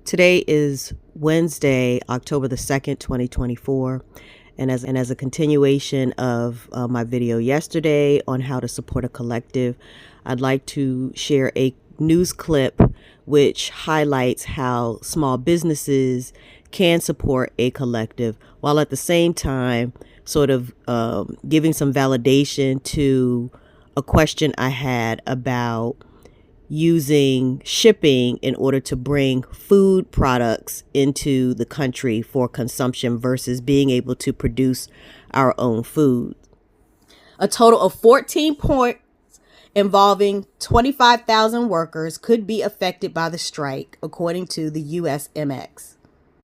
Today is Wednesday, October the 2nd, 2024. And as a continuation of my video yesterday on how to support a collective, I'd like to share a news clip which highlights how small businesses can support a collective while at the same time sort of giving some validation to a question I had about using shipping in order to bring food products into the country for consumption versus being able to produce our own food. A total of 14 points involving 25,000 workers could be affected by the strike, according to the USMX.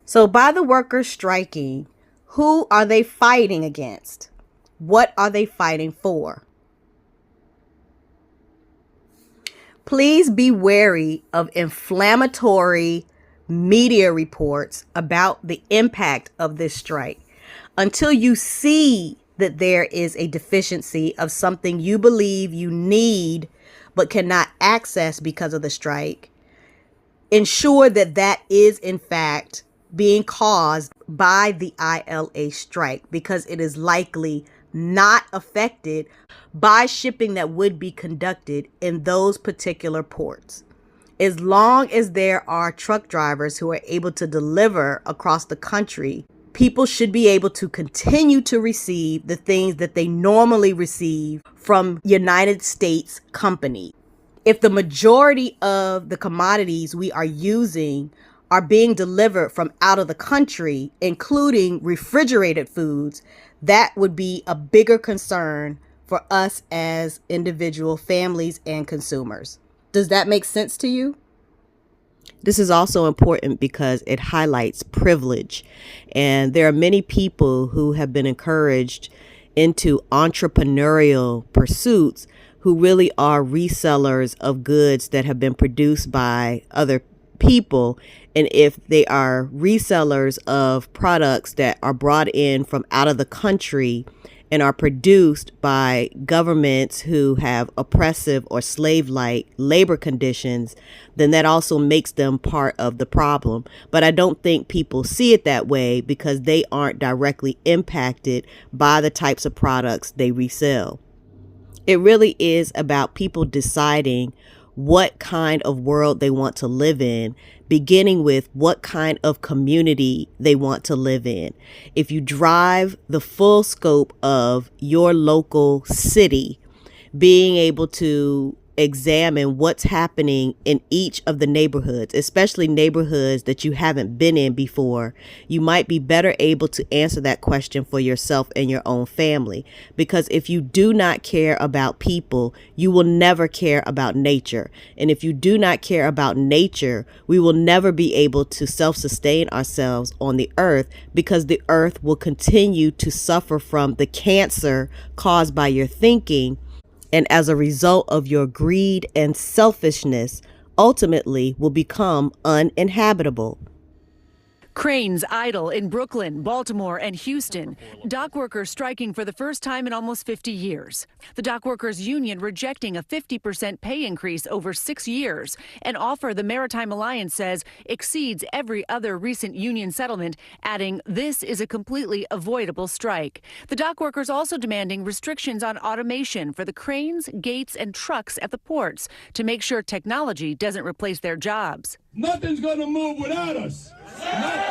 So by the workers striking, who are they fighting against? What are they fighting for? Please be wary of inflammatory media reports about the impact of this strike. Until you see that there is a deficiency of something you believe you need but cannot access because of the strike, ensure that that is in fact being caused by the ILA strike, because it is likely not affected by shipping that would be conducted in those particular ports. As long as there are truck drivers who are able to deliver across the country, people should be able to continue to receive the things that they normally receive from United States companies. If the majority of the commodities we are using are being delivered from out of the country, including refrigerated foods, that would be a bigger concern for us as individual families and consumers. Does that make sense to you? This is also important because it highlights privilege. And there are many people who have been encouraged into entrepreneurial pursuits who really are resellers of goods that have been produced by other people. And if they are resellers of products that are brought in from out of the country and are produced by governments who have oppressive or slave-like labor conditions, then that also makes them part of the problem. But I don't think people see it that way because they aren't directly impacted by the types of products they resell. It really is about people deciding what kind of world they want to live in, beginning with what kind of community they want to live in. If you drive the full scope of your local city, being able to examine what's happening in each of the neighborhoods, especially neighborhoods that you haven't been in before, you might be better able to answer that question for yourself and your own family. Because if you do not care about people, you will never care about nature. And if you do not care about nature, we will never be able to self-sustain ourselves on the earth, because the earth will continue to suffer from the cancer caused by your thinking. And as a result of your greed and selfishness, ultimately will become uninhabitable. Cranes idle in Brooklyn, Baltimore, and Houston. Dock workers striking for the first time in almost 50 years. The dock workers union rejecting a 50% pay increase over 6 years, an offer the Maritime Alliance says exceeds every other recent union settlement, adding this is a completely avoidable strike. The dock workers also demanding restrictions on automation for the cranes, gates, and trucks at the ports to make sure technology doesn't replace their jobs. Nothing's going to move without us. Nothing.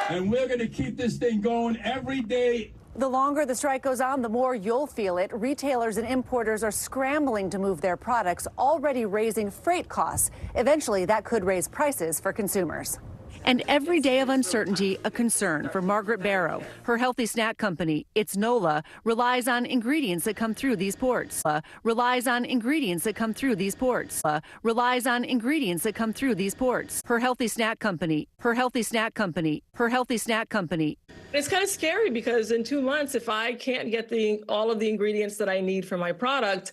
And we're going to keep this thing going every day. The longer the strike goes on, the more you'll feel it. Retailers and importers are scrambling to move their products, already raising freight costs. Eventually, that could raise prices for consumers. And every day of uncertainty, a concern for Margaret Barrow. Her healthy snack company, It's Nola, relies on ingredients that come through these ports. Relies on ingredients that come through these ports. Relies on ingredients that come through these ports. Her healthy snack company. Her healthy snack company. Her healthy snack company. It's kind of scary because in 2 months, if I can't get all of the ingredients that I need for my product,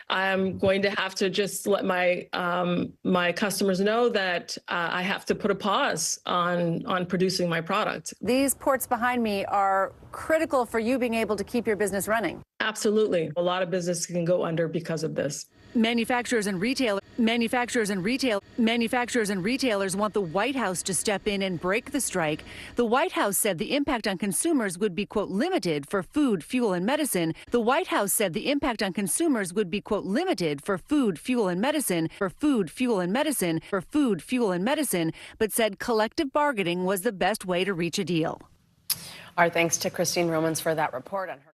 I'm going to have to just let my customers know that I have to put a pause on producing my product. These ports behind me are critical for you being able to keep your business running. Absolutely. A lot of business can go under because of this. Manufacturers and retailers. Manufacturers and retailers want the White House to step in and break the strike. The White House said the impact on consumers would be, quote, limited for food, fuel, and medicine. The White House said the impact on consumers would be, quote, limited for food, fuel, and medicine, but said collective bargaining was the best way to reach a deal. Our thanks to Christine Romans for that report on her.